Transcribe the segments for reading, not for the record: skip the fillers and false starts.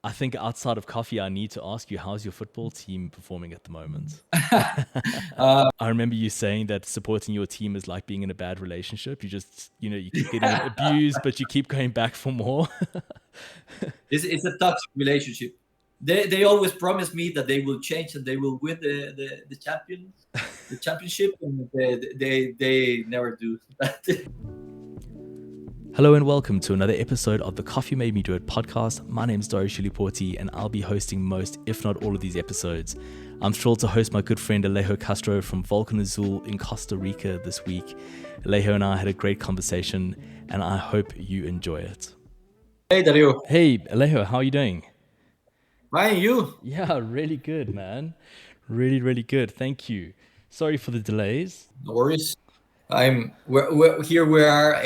I think outside of coffee, I need to ask you, how's your football team performing at the moment? I remember you saying that supporting your team is like being in a bad relationship. You just, you keep getting abused, but you keep going back for more. It's a toxic relationship. They always promise me that they will change and they will win the championship, and they never do. Hello and welcome to another episode of the Coffee Made Me Do It podcast. My name is Dario Scilipoti and I'll be hosting most, if not all of these episodes. I'm thrilled to host my good friend Alejo Castro from Volcan Azul in Costa Rica this week. Alejo and I had a great conversation and I hope you enjoy it. Hey, Dario. Hey, Alejo, how are you doing? Fine, you? Yeah, really good, man. Really, really good. Thank you. Sorry for the delays. No worries. We're here. We are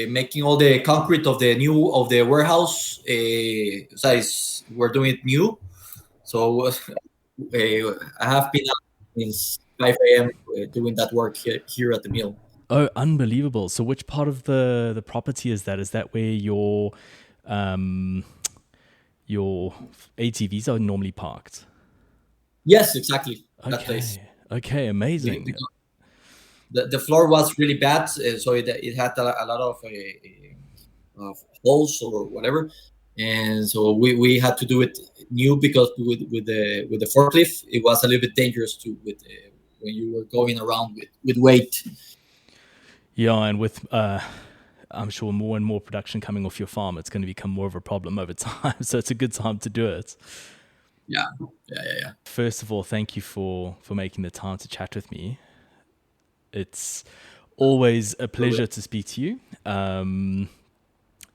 making all the concrete of the warehouse. We're doing it new. So I have been up since 5 a.m. Doing that work here at the mill. Oh, unbelievable. So which part of the property is that? Is that where your ATVs are normally parked? Yes, exactly. That place. Okay, amazing. The floor was really bad, so it had a lot of holes or whatever, and so we had to do it new because with the forklift it was a little bit dangerous when you were going around with weight. Yeah, and with I'm sure more and more production coming off your farm, it's going to become more of a problem over time. So it's a good time to do it. Yeah. First of all, thank you for making the time to chat with me. It's always a pleasure to speak to you. And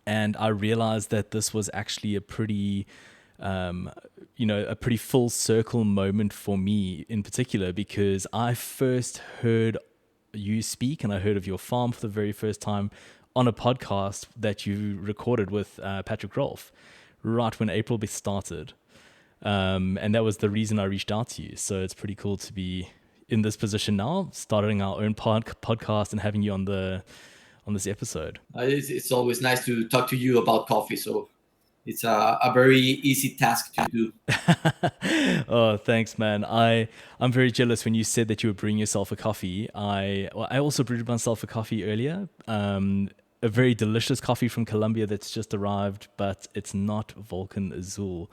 I realized that this was actually a pretty full circle moment for me in particular, because I first heard you speak and I heard of your farm for the very first time on a podcast that you recorded with Patrick Rolfe right when April started. And that was the reason I reached out to you. So it's pretty cool to be in this position now, starting our own podcast and having you on this episode. It's always nice to talk to you about coffee. So it's a very easy task to do. Oh, thanks, man. I'm very jealous when you said that you would bring yourself a coffee. I also brewed myself a coffee earlier. A very delicious coffee from Colombia that's just arrived, but it's not Volcan Azul.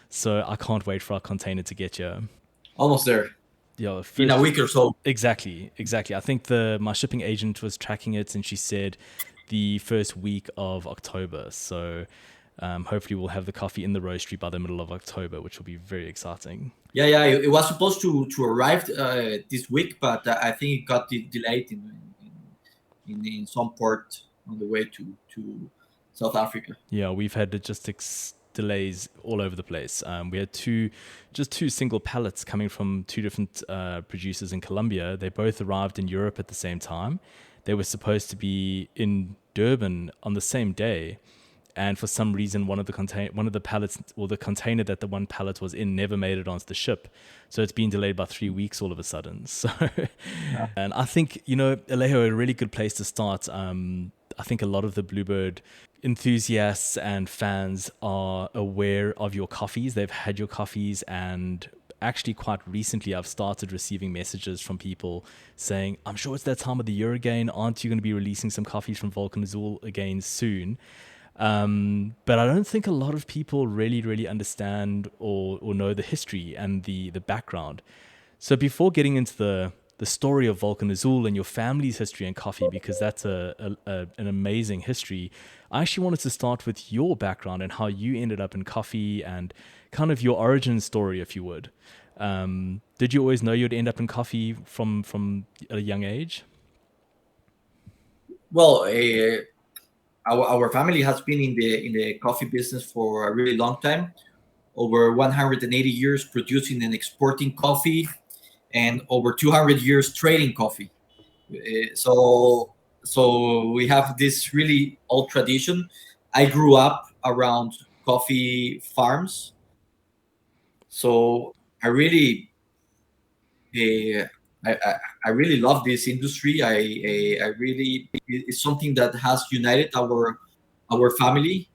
So I can't wait for our container to get here. Almost there. Yeah, in a week or so. Exactly. I think my shipping agent was tracking it, and she said the first week of October. So hopefully we'll have the coffee in the roastery by the middle of October, which will be very exciting. Yeah. It was supposed to arrive this week, but I think it got delayed in some port on the way to South Africa. Yeah, we've had logistics delays all over the place. We had two single pallets coming from two different producers in Colombia. They both arrived in Europe at the same time. They were supposed to be in Durban on the same day, and for some reason one of the pallets, or the container that the one pallet was in, never made it onto the ship. So it's been delayed by 3 weeks all of a sudden. So yeah. And I think, Alejo, a really good place to start. I think a lot of the Bluebird enthusiasts and fans are aware of your coffees. They've had your coffees, and actually quite recently I've started receiving messages from people saying, I'm sure it's that time of the year again. Aren't you going to be releasing some coffees from Volcan Azul again soon? But I don't think a lot of people really understand or know the history and the background. So before getting into the story of Volcan Azul and your family's history in coffee, because that's an amazing history, I actually wanted to start with your background and how you ended up in coffee and kind of your origin story, if you would. Did you always know you'd end up in coffee from a young age? Well, our family has been in the coffee business for a really long time, over 180 years producing and exporting coffee, and over 200 years trading coffee. So we have this really old tradition. I grew up around coffee farms, so I really I really love this industry. I really, it's something that has united our family.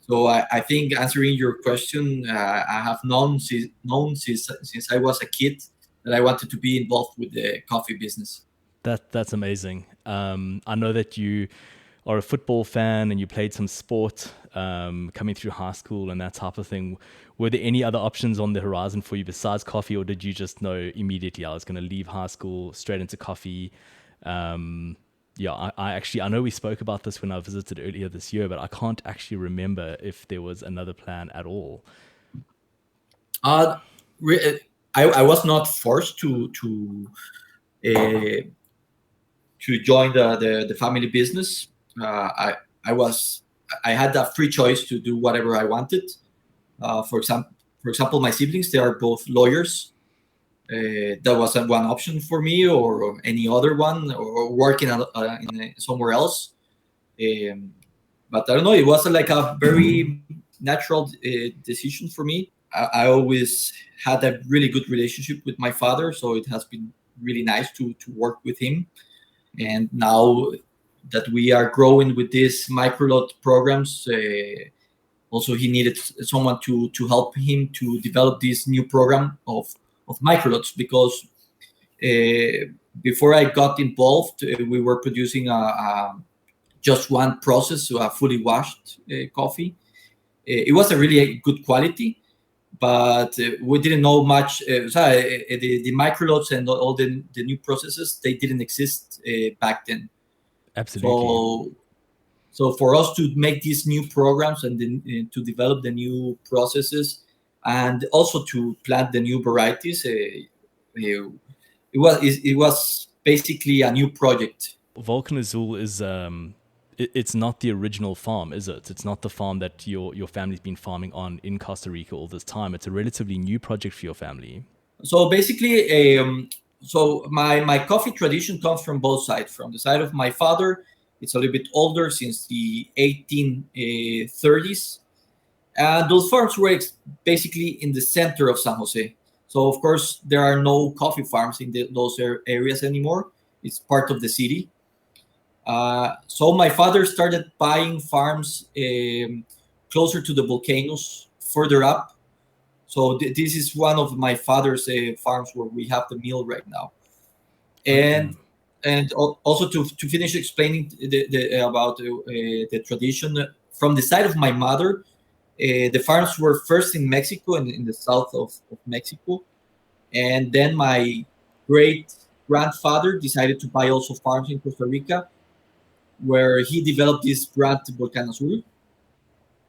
So I think answering your question, I have known since I was a kid that I wanted to be involved with the coffee business. That's amazing. I know that you are a football fan and you played some sport coming through high school and that type of thing. Were there any other options on the horizon for you besides coffee, or did you just know immediately I was going to leave high school straight into coffee? Yeah, I actually, I know we spoke about this when I visited earlier this year, but I can't actually remember if there was another plan at all. Uh, I was not forced uh, to join the family business. I was I had a free choice to do whatever I wanted. For example, my siblings, they are both lawyers. That was one option for me, or any other one, or working somewhere else. Um, but I don't know. It was like a very natural decision for me. I always had a really good relationship with my father, so it has been really nice to work with him. And now that we are growing with these microlot programs, also he needed someone to help him to develop this new program of microlots, because before I got involved, we were producing just one process, so a fully washed coffee. It was a really good quality, but we didn't know much. The microlots and all the new processes, they didn't exist back then. Absolutely. So for us to make these new programs and then to develop the new processes, and also to plant the new varieties, it was basically a new project. Volcan Azul is it's not the original farm, is it? It's not the farm that your family's been farming on in Costa Rica all this time. It's a relatively new project for your family. So basically, my coffee tradition comes from both sides. From the side of my father, it's a little bit older, since the 1830s. And those farms were basically in the center of San Jose. So of course there are no coffee farms in those areas anymore. It's part of the city. So my father started buying farms closer to the volcanoes, further up. So this is one of my father's farms where we have the mill right now. Okay. And also to finish explaining about the tradition from the side of my mother, the farms were first in Mexico, and in the south of Mexico, and then my great grandfather decided to buy also farms in Costa Rica, where he developed this brand Volcan Azul.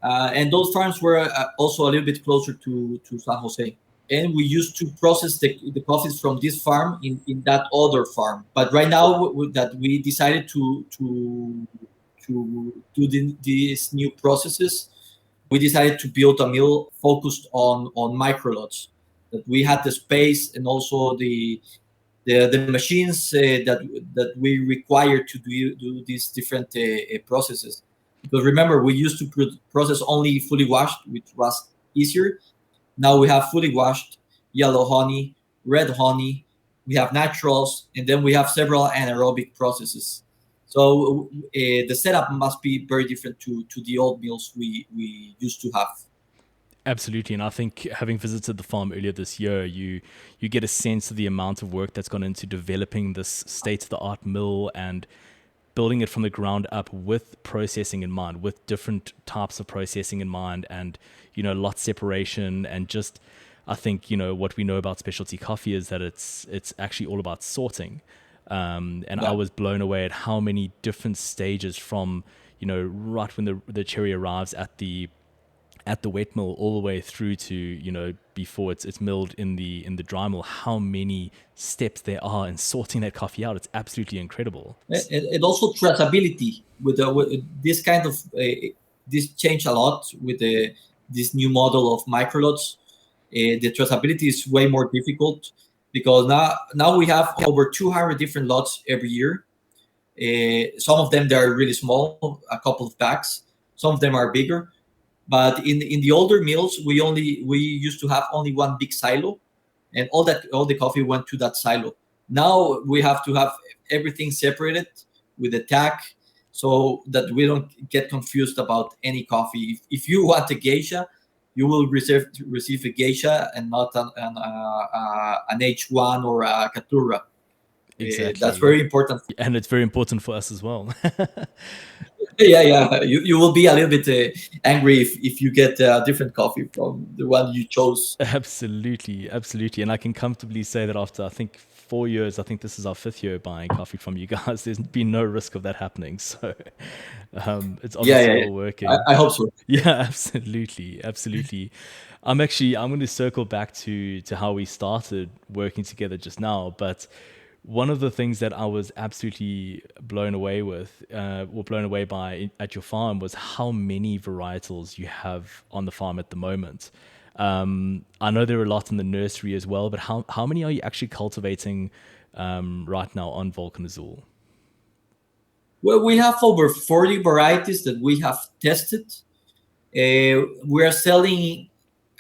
And those farms were also a little bit closer to San Jose. And we used to process the coffees from this farm in that other farm. But right now that we decided to do these new processes, we decided to build a mill focused on microlots. That we had the space, and also the machines that we require to do these different processes. Because remember, we used to process only fully washed, which was easier. Now we have fully washed, yellow honey, red honey. We have naturals, and then we have several anaerobic processes. So the setup must be very different to the old mills we used to have. Absolutely, and I think having visited the farm earlier this year, you get a sense of the amount of work that's gone into developing this state of the art mill and building it from the ground up with processing in mind, with different types of processing in mind, and lot separation, and just I think what we know about specialty coffee is that it's actually all about sorting. And I Yeah. was blown away at how many different stages from right when the cherry arrives at the wet mill all the way through to before it's milled in the dry mill, how many steps there are in sorting that coffee out. It's absolutely incredible. And also traceability with this kind of this changed a lot with this new model of microlots. The traceability is way more difficult, because now we have over 200 different lots every year. Some of them, they are really small, a couple of bags. Some of them are bigger. But in the older mills, we used to have only one big silo, and all the coffee went to that silo. Now we have to have everything separated with a tag. so that we don't get confused about any coffee. If you want a geisha, you will receive a geisha and not an H1 or a Caturra. That's Exactly. very important. And it's very important for us as well. Yeah. You will be a little bit angry if you get a different coffee from the one you chose. Absolutely, absolutely. And I can comfortably say that after, I think, 4 years, I think this is our fifth year buying coffee from you guys, there's been no risk of that happening. So it's obviously Yeah. all working. I hope so. Yeah, absolutely, absolutely. I'm going to circle back to how we started working together just now, but one of the things that I was absolutely blown away with, or blown away by at your farm, was how many varietals you have on the farm at the moment. I know there are a lot in the nursery as well, but how many are you actually cultivating right now on Volcan Azul? Well, we have over 40 varieties that we have tested. We are selling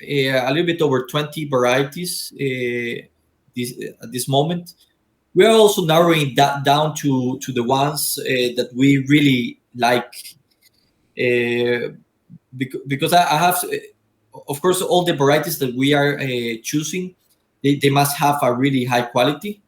a little bit over 20 varieties at this moment. We are also narrowing that down to the ones that we really like, because I have, of course, all the varieties that we are choosing, they must have a really high quality.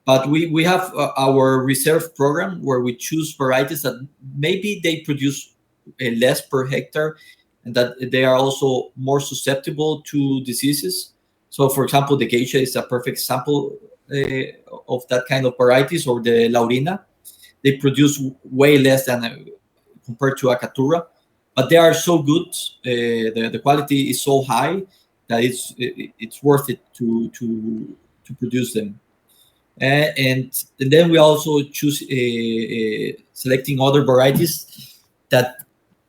But we have our reserve program where we choose varieties that maybe they produce less per hectare, and that they are also more susceptible to diseases. So, for example, the geisha is a perfect example of that kind of varieties, or the laurina. They produce way less than compared to a caturra, but they are so good. The quality is so high that it's worth it to produce them. And then we also choose selecting other varieties that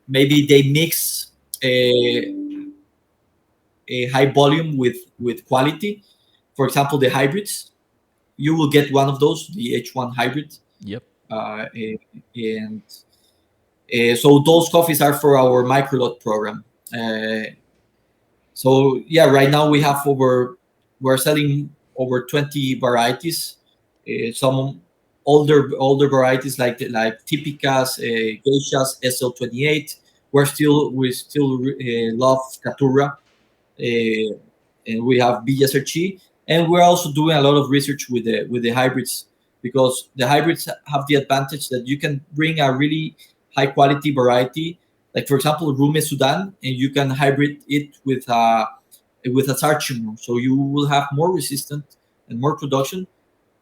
maybe they mix a high volume with quality. For example, the hybrids. You will get one of those, the H1 hybrid, Yep. and so those coffees are for our microlot program. So yeah, right now we're selling over 20 varieties. Some older varieties like Típicas, Geishas, SL28. We still love Caturra, and we have BSRG, and we're also doing a lot of research with the hybrids, because the hybrids have the advantage that you can bring a really high quality variety, like for example Rume Sudan, and you can hybrid it with a sarchimo, so you will have more resistant and more production,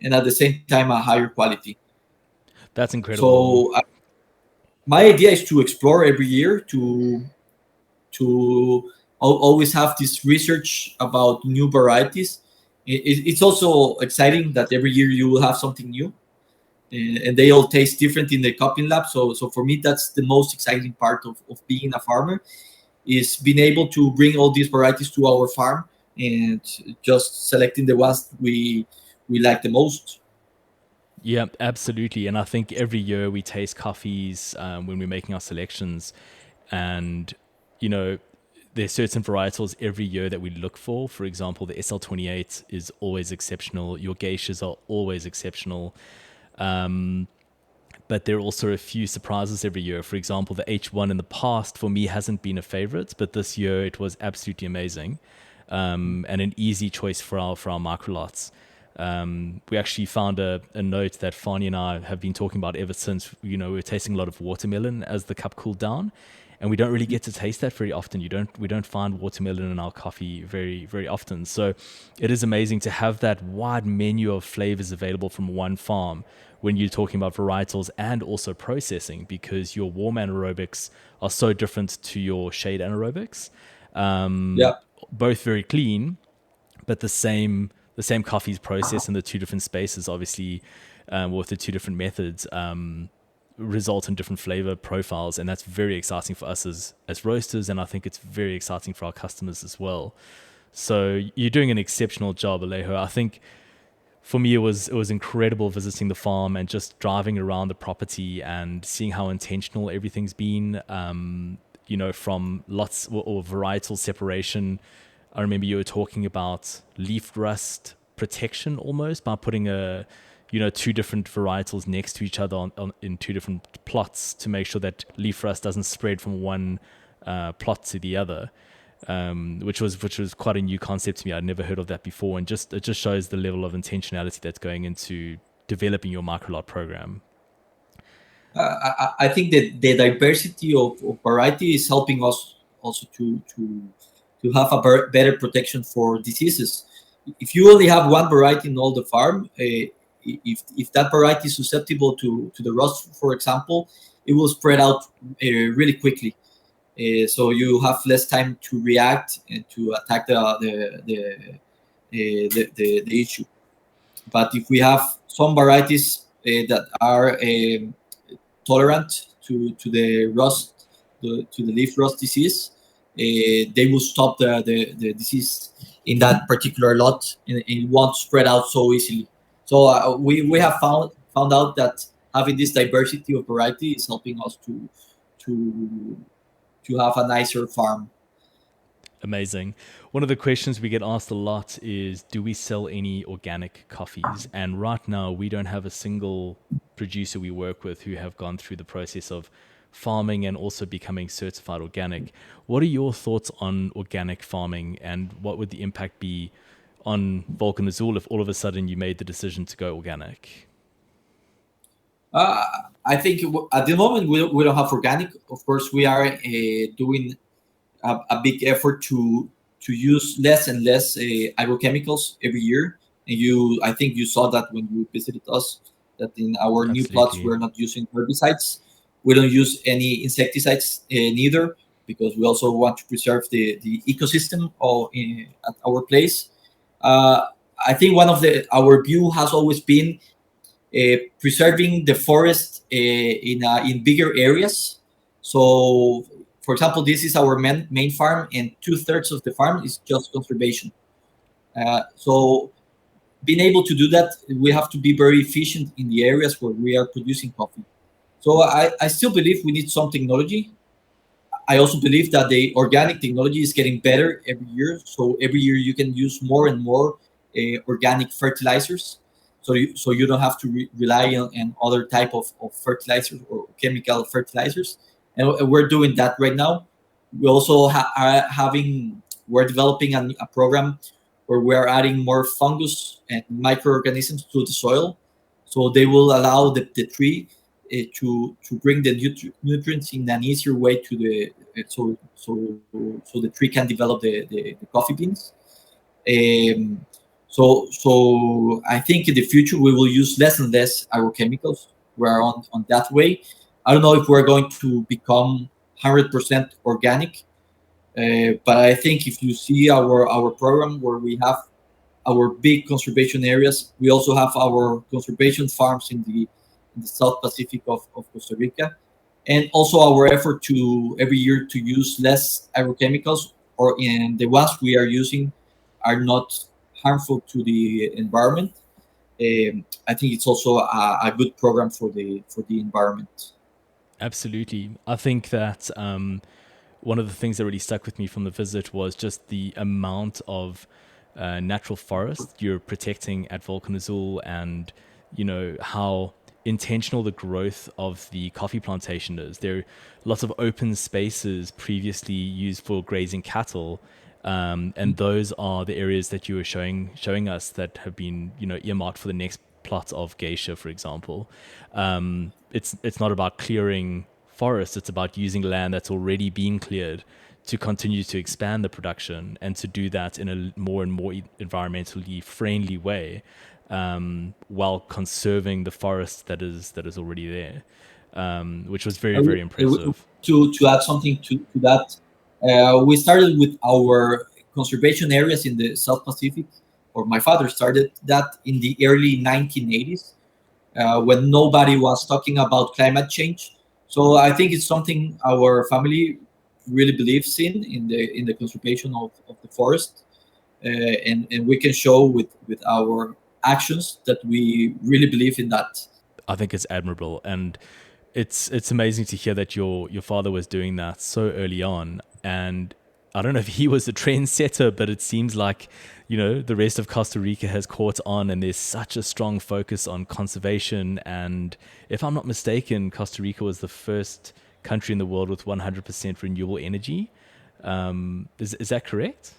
and at the same time a higher quality. That's incredible. So my idea is to explore every year, to always have this research about new varieties. It's also exciting that every year you will have something new, and they all taste different in the cupping lab. So for me, that's the most exciting part of being a farmer, is being able to bring all these varieties to our farm and just selecting the ones we like the most. Yeah, absolutely. And I think every year we taste coffees when we're making our selections, and you know, there's certain varietals every year that we look for. For example, the SL28 is always exceptional. Your geishas are always exceptional. But there are also a few surprises every year. For example, the H1 in the past for me hasn't been a favorite, but this year it was absolutely amazing, and an easy choice for our microlots. We actually found a note that Fani and I have been talking about ever since. You know, we were tasting a lot of watermelon as the cup cooled down, and we don't really get to taste that very often. We don't find watermelon in our coffee very very often. So it is amazing to have that wide menu of flavors available from one farm when you're talking about varietals and also processing, because your warm anaerobics are so different to your shade anaerobics. Yeah. Both very clean, but the same coffee's processed in the two different spaces, obviously, with the two different methods, result in different flavor profiles, and that's very exciting for us as roasters, and I think it's very exciting for our customers as well. So you're doing an exceptional job, Alejo. I think for me it was incredible visiting the farm and just driving around the property and seeing how intentional everything's been. From lots or varietal separation. I remember you were talking about leaf rust protection almost by putting two different varietals next to each other in two different plots to make sure that leaf rust doesn't spread from one plot to the other, which was quite a new concept to me. I'd never heard of that before, and it just shows the level of intentionality that's going into developing your microlot program. I think that the diversity of variety is helping us also to have a better protection for diseases. If you only have one variety in all the farm, if that variety is susceptible to the rust, for example, it will spread out really quickly. So you have less time to react and to attack the issue. But if we have some varieties that are tolerant to the rust, to the leaf rust disease, they will stop the disease in that particular lot, and it won't spread out so easily. So we have found out that having this diversity of variety is helping us to have a nicer farm. Amazing. One of the questions we get asked a lot is, do we sell any organic coffees? And right now, we don't have a single producer we work with who have gone through the process of farming and also becoming certified organic. What are your thoughts on organic farming, and what would the impact be on Volcan Azul if all of a sudden you made the decision to go organic? I think at the moment we don't have organic. Of course, we are doing a big effort to use less and less agrochemicals every year. And I think you saw that when you visited us, that in our new plots Absolutely. we're not using herbicides. We don't use any insecticides neither, because we also want to preserve the ecosystem at our place. I think one of our view has always been preserving the forest in bigger areas. So, for example, this is our main farm, and 2/3 of the farm is just conservation. So, being able to do that, we have to be very efficient in the areas where we are producing coffee. So, I still believe we need some technology. I also believe that the organic technology is getting better every year. So every year you can use more and more organic fertilizers. So you don't have to rely on other type of fertilizers or chemical fertilizers. And we're doing that right now. We also we're developing a program where we're adding more fungus and microorganisms to the soil. So they will allow the tree to bring the nutrients in an easier way to the so the tree can develop the coffee beans. So I think in the future we will use less and less agrochemicals. We're on that way. I don't know if we're going to become 100% organic, but I think if you see our program where we have our big conservation areas, we also have our conservation farms in the South Pacific of Costa Rica, and also our effort to every year to use less agrochemicals, or in the ones we are using are not harmful to the environment. I think it's also a good program for the environment. Absolutely. I think that one of the things that really stuck with me from the visit was just the amount of natural forest you're protecting at Volcan Azul, and how intentional the growth of the coffee plantation is. There are lots of open spaces previously used for grazing cattle, and those are the areas that you were showing us that have been earmarked for the next plot of geisha, for example. It's not about clearing forests; it's about using land that's already been cleared to continue to expand the production, and to do that in a more and more environmentally friendly way, while conserving the forest that is already there, which was very, very impressive. To add something to that, we started with our conservation areas in the South Pacific, or my father started that in the early 1980s, when nobody was talking about climate change. So I think it's something our family really believes in the conservation of the forest, and we can show with our actions that we really believe in that. I think it's admirable, and it's amazing to hear that your father was doing that so early on. And I don't know if he was a trendsetter, but it seems like, the rest of Costa Rica has caught on, and there's such a strong focus on conservation. And if I'm not mistaken, Costa Rica was the first country in the world with 100% renewable energy. Is that correct?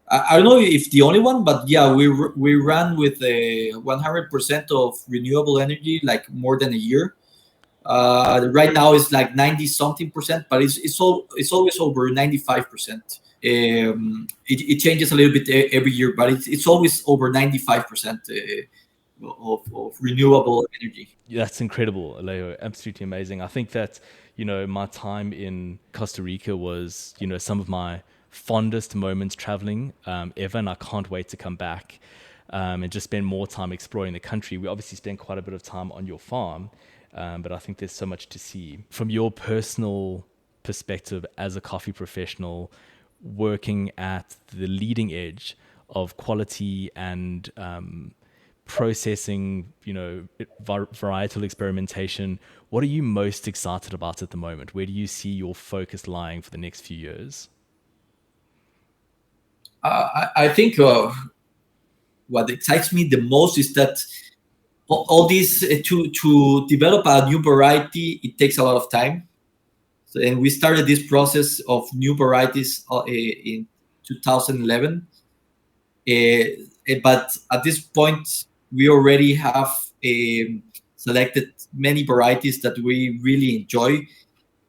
I don't know if the only one, but yeah, we ran with a 100% of renewable energy, like more than a year. Right now it's like 90 something percent, but it's always over 95%. It changes a little bit every year, but it's always over 95% of renewable energy. That's incredible, Alejo. Absolutely amazing. I think that, my time in Costa Rica was, some of my fondest moments traveling ever, and I can't wait to come back and just spend more time exploring the country. We obviously spent quite a bit of time on your farm, but I think there's so much to see. From your personal perspective as a coffee professional, working at the leading edge of quality and processing, varietal experimentation, what are you most excited about at the moment? Where do you see your focus lying for the next few years? I think what excites me the most is that all this to develop a new variety, it takes a lot of time. So, and we started this process of new varieties in 2011. But at this point, we already have selected many varieties that we really enjoy.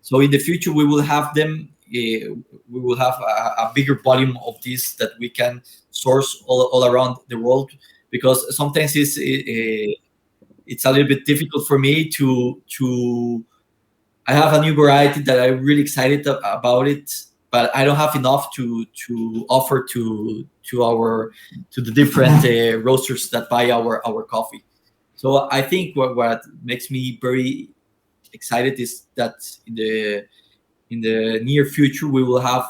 So in the future, we will have them. We will have a bigger volume of this that we can source all around the world. Because sometimes it's a little bit difficult for me to. I have a new variety that I'm really excited about it, but I don't have enough to offer to the different roasters that buy our coffee. So I think what makes me very excited is that in the near future we will have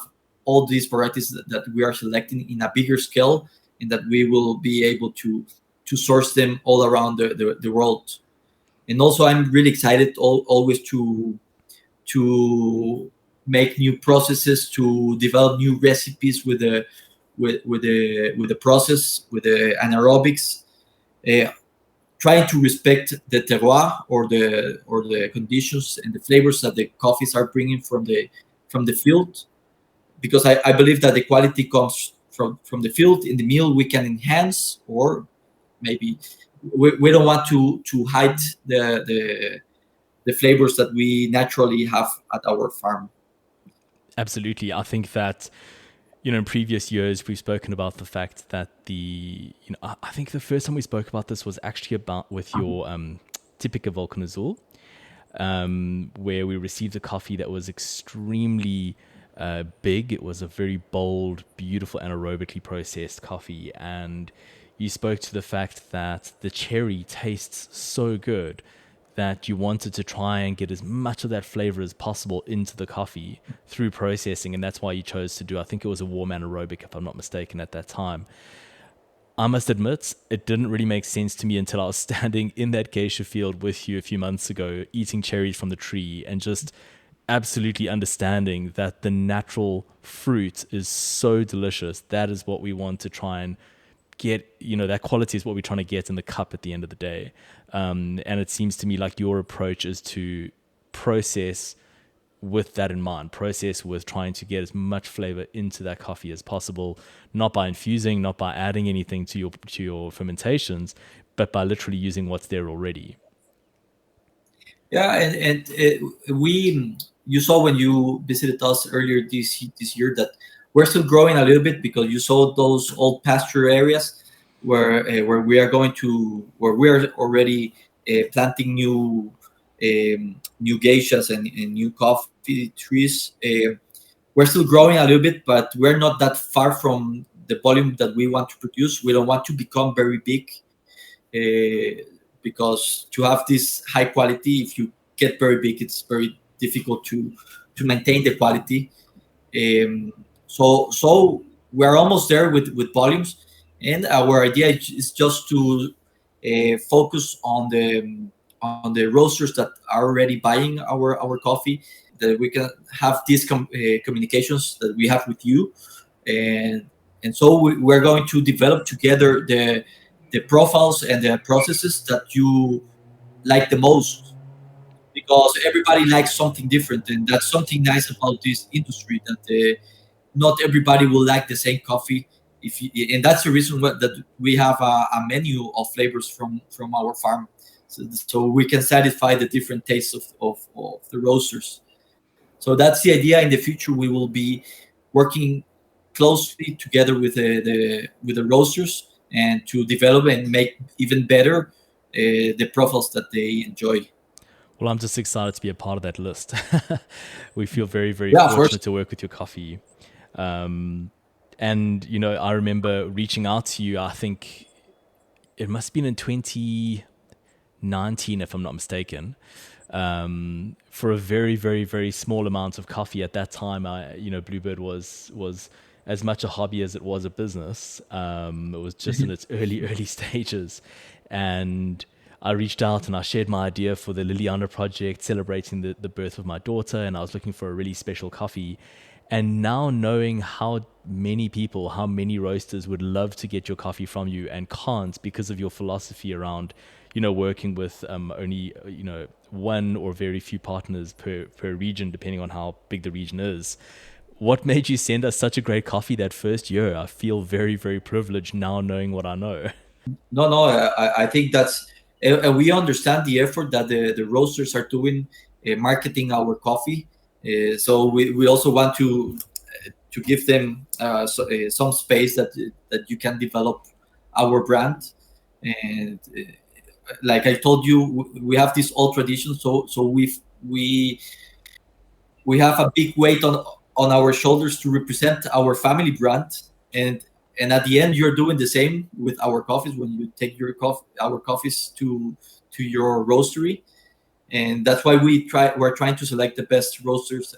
all these varieties that we are selecting in a bigger scale, and that we will be able to source them all around the world. And also I'm really excited always to make new processes, to develop new recipes with the process, with the anaerobics, uh, trying to respect the terroir, or the conditions and the flavors that the coffees are bringing from the field, because I believe that the quality comes from the field. In the mill we can enhance, or maybe we don't want to hide the flavors that we naturally have at our farm. Absolutely. I think that, in previous years, we've spoken about the fact that I think the first time we spoke about this was actually about with your Typica Volcan Azul, where we received a coffee that was extremely big. It was a very bold, beautiful, anaerobically processed coffee. And you spoke to the fact that the cherry tastes so good that you wanted to try and get as much of that flavor as possible into the coffee through processing. And that's why you chose to do, I think it was a warm anaerobic, if I'm not mistaken, at that time. I must admit, it didn't really make sense to me until I was standing in that geisha field with you a few months ago, eating cherries from the tree and just absolutely understanding that the natural fruit is so delicious. That is what we want to try and get, that quality is what we're trying to get in the cup at the end of the day. And it seems to me like your approach is to process with that in mind, process with trying to get as much flavor into that coffee as possible, not by infusing, not by adding anything to your fermentations, but by literally using what's there already. Yeah, and we you saw when you visited us earlier this year that we're still growing a little bit, because you saw those old pasture areas where we are going to, where we are already planting new geishas and new coffee trees. We're still growing a little bit, but we're not that far from the volume that we want to produce. We don't want to become very big, because to have this high quality, if you get very big, it's very difficult to maintain the quality. So we're almost there with volumes, and our idea is just to focus on the roasters that are already buying our coffee, that we can have these communications that we have with you, and so we're going to develop together the profiles and the processes that you like the most, because everybody likes something different, and that's something nice about this industry, that not everybody will like the same coffee. And that's the reason that we have a menu of flavors from our farm, so we can satisfy the different tastes of the roasters. So that's the idea. In the future, we will be working closely together with the roasters, and to develop and make even better the profiles that they enjoy. Well, I'm just excited to be a part of that list. We feel very, very Yeah, first. fortunate to work with your coffee. And, I remember reaching out to you, I think it must have been in 2019, if I'm not mistaken, for a very, very, very small amount of coffee. At that time, Bluebird was as much a hobby as it was a business. It was just in its early stages. And I reached out and I shared my idea for the Liliana project, celebrating the birth of my daughter. And I was looking for a really special coffee. And now knowing how many people, how many roasters would love to get your coffee from you and can't because of your philosophy around, working with only, one or very few partners per region, depending on how big the region is. What made you send us such a great coffee that first year? I feel very, very privileged now knowing what I know. No, I think that's, and we understand the effort that the roasters are doing, marketing our coffee. So we also want to give them some space that you can develop our brand. And like I told you, we have this old tradition. So we have a big weight on our shoulders to represent our family brand, and at the end you're doing the same with our coffees when you take our coffees to your roastery. And that's why we're trying to select the best roasters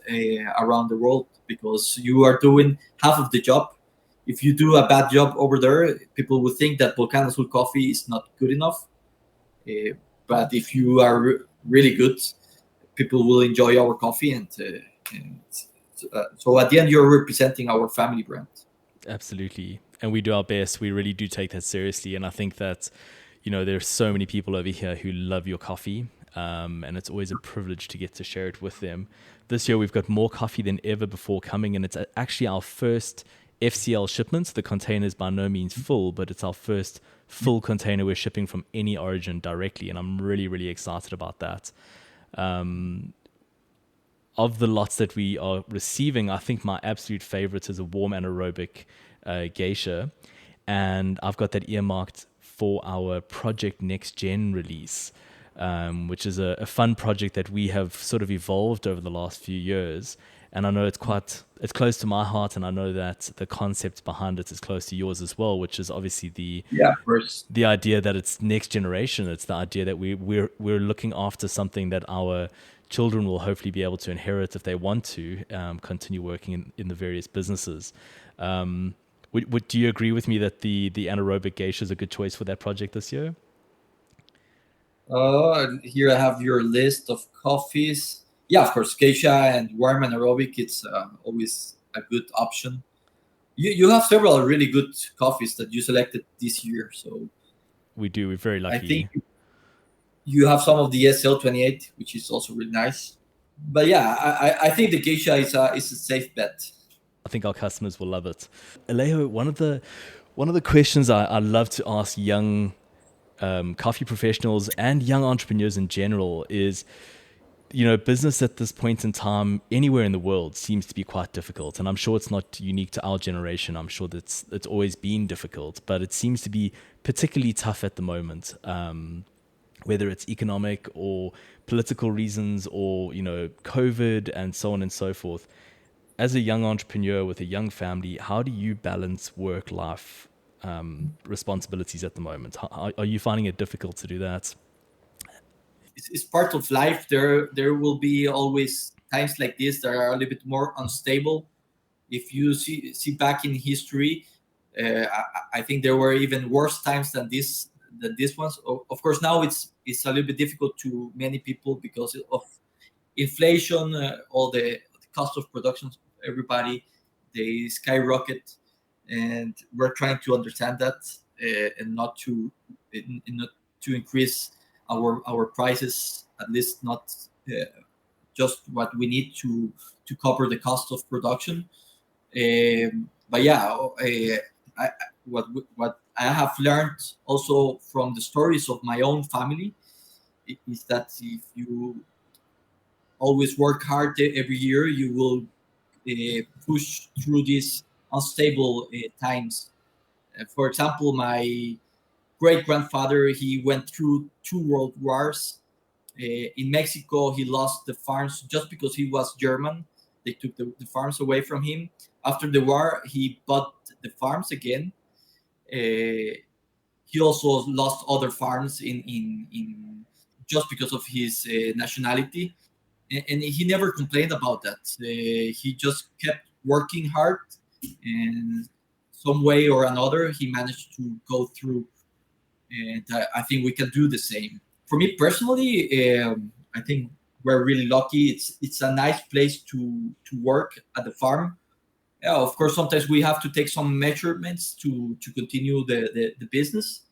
around the world, because you are doing half of the job. If you do a bad job over there, people will think that Volcan Azul coffee is not good enough. But if you are really good, people will enjoy our coffee, and so at the end you're representing our family brand. Absolutely. And we do our best. We really do take that seriously. And I think that, there's so many people over here who love your coffee. And it's always a privilege to get to share it with them. This year, we've got more coffee than ever before coming, and it's actually our first FCL shipment. The container is by no means full, but it's our first full container we're shipping from any origin directly. And I'm really, really excited about that. Of the lots that we are receiving, I think my absolute favorite is a warm anaerobic geisha. And I've got that earmarked for our Project Next Gen release, which is a fun project that we have sort of evolved over the last few years. And I know it's close to my heart, and I know that the concept behind it is close to yours as well, which is obviously the idea that it's next generation. It's the idea that we're looking after something that our children will hopefully be able to inherit if they want to continue working in the various businesses. Do you agree with me that the anaerobic geisha is a good choice for that project this year? Here I have your list of coffees. Yeah, of course, geisha and warm anaerobic. It's always a good option. You have several really good coffees that you selected this year. So we do. We're very lucky. I think you have some of the SL28, which is also really nice. But yeah, I think the geisha is a safe bet. I think our customers will love it. Alejo, one of the questions I love to ask young coffee professionals and young entrepreneurs in general is, business at this point in time anywhere in the world seems to be quite difficult. And I'm sure it's not unique to our generation. I'm sure that it's always been difficult, but it seems to be particularly tough at the moment, whether it's economic or political reasons or, COVID and so on and so forth. As a young entrepreneur with a young family, how do you balance work-life responsibilities at the moment? Are you finding it difficult to do that? It's part of life. There will be always times like this that are a little bit more unstable. If you see back in history, I think there were even worse times than this ones. Of course, now it's a little bit difficult to many people because of inflation, all the cost of production, everybody, they skyrocket, and we're trying to understand that, and not to increase our prices, at least not just what we need to cover the cost of production. But yeah, I, what I have learned also from the stories of my own family is that if you always work hard every year, you will push through these unstable times. For example, my great grandfather, he went through two world wars. In Mexico, he lost the farms just because he was German. They took the farms away from him. After the war, he bought the farms again. He also lost other farms in just because of his nationality, and he never complained about that. He just kept working hard, and some way or another, he managed to go through. And I think we can do the same. For me personally, I think we're really lucky. It's a nice place to work at the farm. Yeah, of course, sometimes we have to take some measurements to continue the business.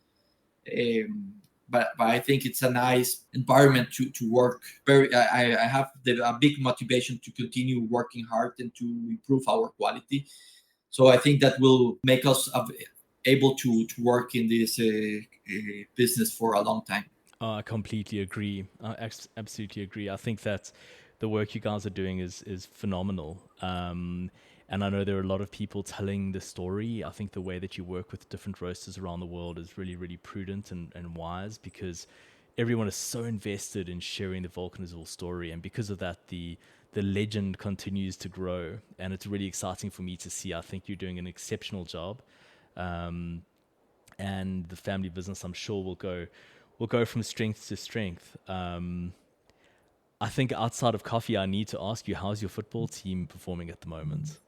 But I think it's a nice environment to work. I have a big motivation to continue working hard and to improve our quality. So I think that will make us able to work in this business for a long time. I completely agree. I absolutely agree. I think that the work you guys are doing is phenomenal. And I know there are a lot of people telling the story. I think the way that you work with different roasters around the world is really, really prudent and wise, because everyone is so invested in sharing the Volcan Azul story. And because of that, the legend continues to grow. And it's really exciting for me to see. I think you're doing an exceptional job. And the family business, I'm sure, will go from strength to strength. I think outside of coffee, I need to ask you, how's your football team performing at the moment?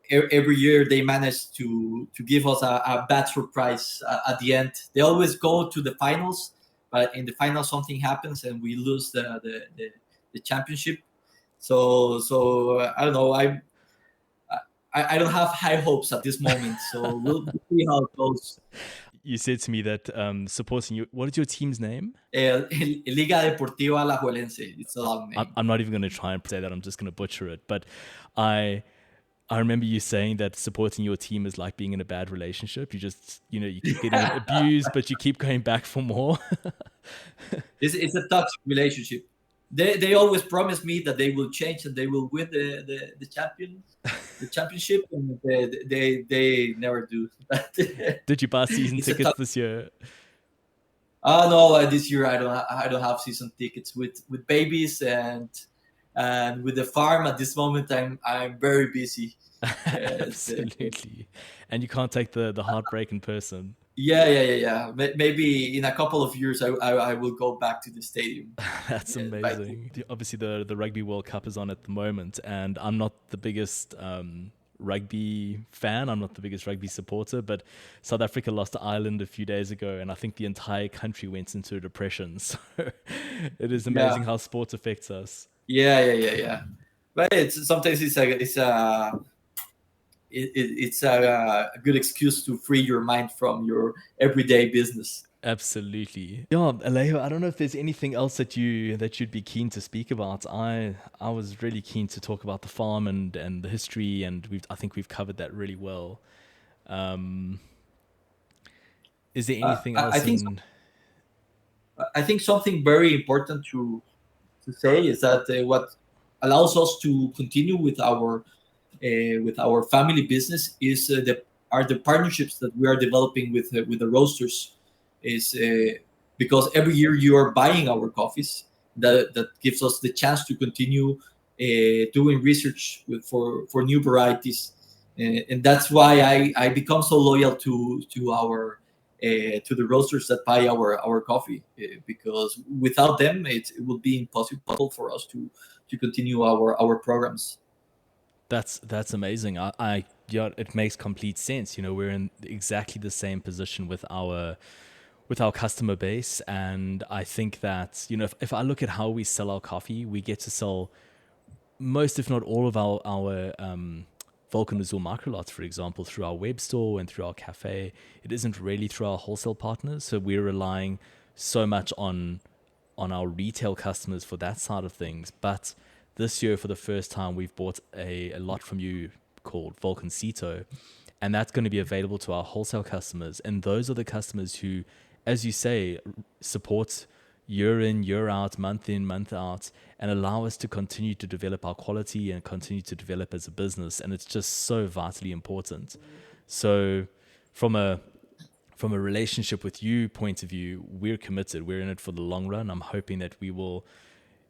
Every year they manage to give us a bad surprise at the end. They always go to the finals, but in the final something happens and we lose the championship. So I don't know. I don't have high hopes at this moment. So we'll see how it goes. You said to me that supporting you. What is your team's name? Liga Deportiva Alajuelense. It's a long name. I'm not even going to try and say that. I'm just going to butcher it. But I remember you saying that supporting your team is like being in a bad relationship. You just, you keep getting abused, but you keep going back for more. It's a toxic relationship. They always promise me that they will change and they will win the championship, and they never do. Did you buy season tickets this year? No, this year I don't have season tickets with babies and with the farm. At this moment, I'm very busy. Absolutely, and you can't take the heartbreak in person. Yeah. Maybe in a couple of years, I will go back to the stadium. That's amazing. Obviously, the Rugby World Cup is on at the moment, and I'm not the biggest rugby fan. I'm not the biggest rugby supporter, but South Africa lost to Ireland a few days ago, and I think the entire country went into a depression. So it is amazing how sport affects us. Yeah. But sometimes it's a good excuse to free your mind from your everyday business. Absolutely. Yeah, Alejo, I don't know if there's anything else that you'd be keen to speak about. I was really keen to talk about the farm and the history, and I think we've covered that really well. Is there anything else? I think something very important to say is that what allows us to continue with our family business is are the partnerships that we are developing with the roasters. Is because every year you are buying our coffees, that gives us the chance to continue doing research for new varieties, and that's why I become so loyal to our to the roasters that buy our coffee, because without them it would be impossible for us to continue our programs. That's amazing. Yeah, it makes complete sense. We're in exactly the same position with our with our customer base. And I think that, if I look at how we sell our coffee, we get to sell most, if not all, of our Volcan Azul microlots, for example, through our web store and through our cafe. It isn't really through our wholesale partners, so we're relying so much on our retail customers for that side of things. But this year, for the first time, we've bought a lot from you called Volcan Cito, and that's going to be available to our wholesale customers. And those are the customers who, as you say, support year in, year out, month in, month out, and allow us to continue to develop our quality and continue to develop as a business. And it's just so vitally important. So from a relationship with you point of view, we're committed. We're in it for the long run. I'm hoping that we will,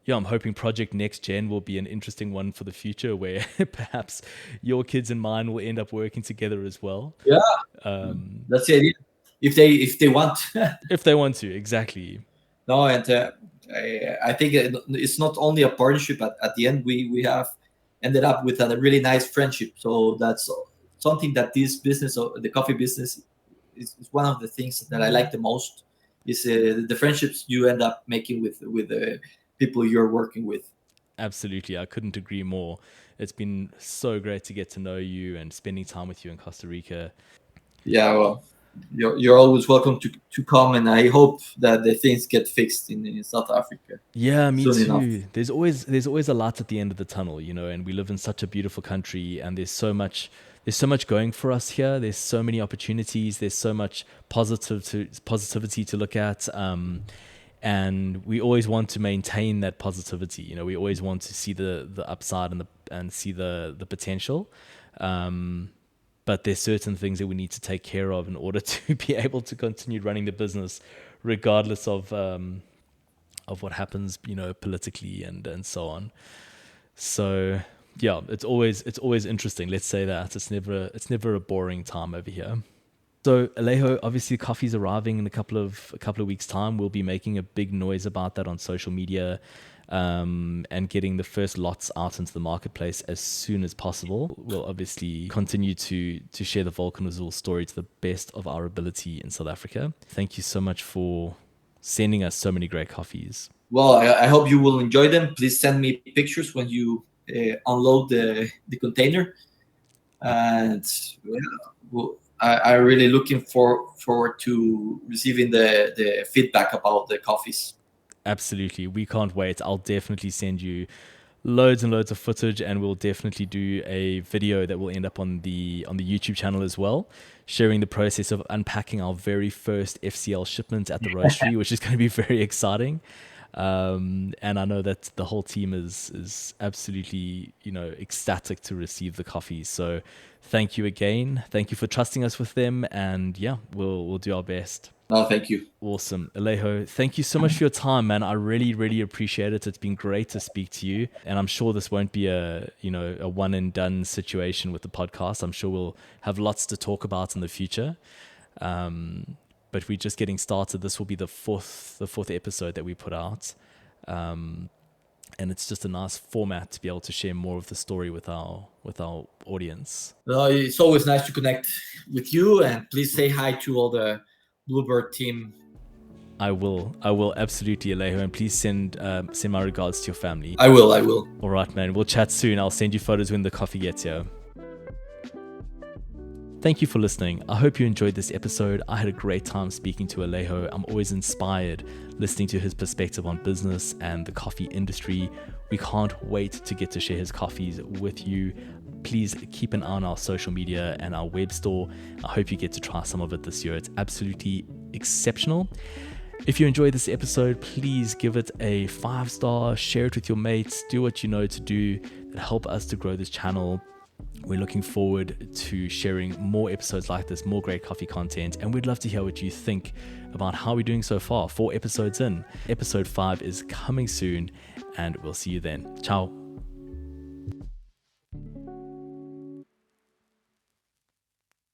I'm hoping Project Next Gen will be an interesting one for the future, where perhaps your kids and mine will end up working together as well. Yeah, that's the idea. If they want. If they want to, exactly. No, and I think it's not only a partnership. At the end, we have ended up with a really nice friendship. So that's something that this business, or the coffee business, is one of the things that I like the most. Is the friendships you end up making with the people you're working with. Absolutely, I couldn't agree more. It's been so great to get to know you and spending time with you in Costa Rica. Yeah, well, you're always welcome to come, and I hope that the things get fixed in South Africa. Yeah, me soon too. enough. There's always a light at the end of the tunnel, and we live in such a beautiful country, and there's so much going for us here. There's so many opportunities. There's so much positivity to look at. And we always want to maintain that positivity. We always want to see the upside and see the potential. But there's certain things that we need to take care of in order to be able to continue running the business, regardless of what happens, politically and so on. So yeah, it's always interesting. Let's say that it's never a boring time over here. So Alejo, obviously coffee's arriving in a couple of weeks' time. We'll be making a big noise about that on social media, and getting the first lots out into the marketplace as soon as possible. We'll obviously continue to share the Volcan Azul story to the best of our ability in South Africa. Thank you so much for sending us so many great coffees. Well, I hope you will enjoy them. Please send me pictures when you unload the container, and I'm really looking forward to receiving the feedback about the coffees. Absolutely. We can't wait. I'll definitely send you loads and loads of footage, and we'll definitely do a video that will end up on the YouTube channel as well, sharing the process of unpacking our very first FCL shipment at the Roastery, which is going to be very exciting. And I know that the whole team is absolutely, ecstatic to receive the coffee. So thank you again. Thank you for trusting us with them. And yeah, we'll do our best. Oh, thank you. Awesome. Alejo, thank you so much for your time, man. I really, really appreciate it. It's been great to speak to you. And I'm sure this won't be a one and done situation with the podcast. I'm sure we'll have lots to talk about in the future. But we're just getting started. This will be the fourth episode that we put out. And it's just a nice format to be able to share more of the story with our audience. It's always nice to connect with you, and please say hi to all the Bluebird team. I will absolutely, Alejo, and please send my regards to your family. I will. All right, man. We'll chat soon. I'll send you photos when the coffee gets here. Thank you for listening. I hope you enjoyed this episode. I had a great time speaking to Alejo. I'm always inspired listening to his perspective on business and the coffee industry. We can't wait to get to share his coffees with you. Please keep an eye on our social media and our web store. I hope you get to try some of it this year. It's absolutely exceptional. If you enjoyed this episode, please give it a 5-star, share it with your mates, do what you know to do that help us to grow this channel. We're looking forward to sharing more episodes like this, more great coffee content, and we'd love to hear what you think about how we're doing so far. 4 episodes in. Episode 5 is coming soon, and we'll see you then. Ciao.